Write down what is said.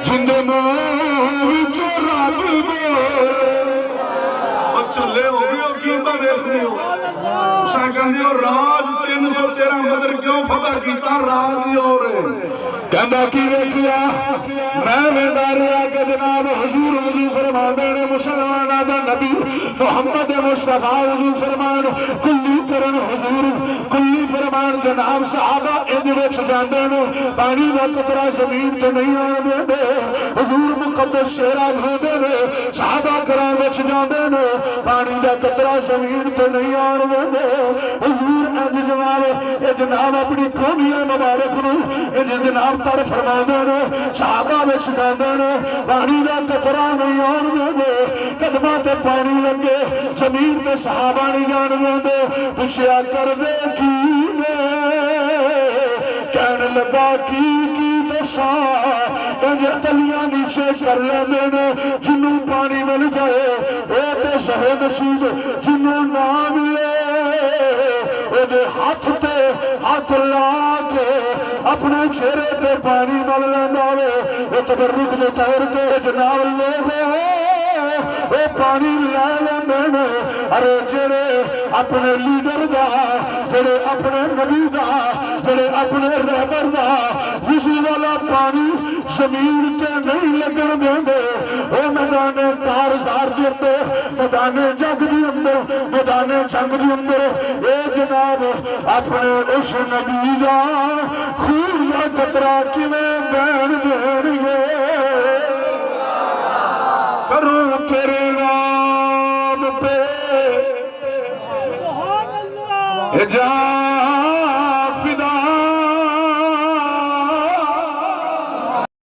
جندے ماں وچ رب چلے ہو گئے ہو کیتا دیکھنے ہو تساں کہندے ہو راز 313 بدر کیوں فتح کیتا راز ہی اور ہے کہندا کی ویکھیا میں ویندا رہیا کہ جناب حضور وضو فرماندے نے مسلماناں دا نبی محمد مصطفیٰ وضو فرمان کلی کرن حضور کلی فرمان جناب صحابہ اج وچ جاندے نے پانی دا قطرہ زمین تے نہیں آن دیندے حضور مقدس شیرا دھوندے نے صحابہ کرام وچ جاندے نے پانی دا قطرہ زمین تے نہیں آن دیندے حضور اج جناب اپنی قومی مبارک نو اج جناب تر فرماندے نے صحابہ وچ جاندے نے پانی دا قطرہ نہیں آن دیندے قدماں تے پانی لگے زمین تے صحابہ نہیں جان دیندے پوچھیا کر دے کی نے کہنے لگا کی دساں انج تلیاں نیچے کر لیندے نے جنوں پانی مل جائے اے تے سہے نصیب جنوں نہ ملے اے ہاتھ تے ہاتھ لا کے اپنے چہرے تے پانی مل لیندا وے اے تبرک دے طور تے جناب لوگو اے پانی لے لیندے نے ارے جڑے اپنے لیڈر دا جڑے اپنے نبی دا جڑے اپنے رہبر دا وضو والا پانی زمین تے نہیں لگن دیندے اے میدان کارزار دے اندر میدان جنگ دے اندر میدان جنگ دے اندر اے جناب اپنے اس نبی دا خون دا قطرہ کیویں بہن دین گے کروں تیرے نام پہ جان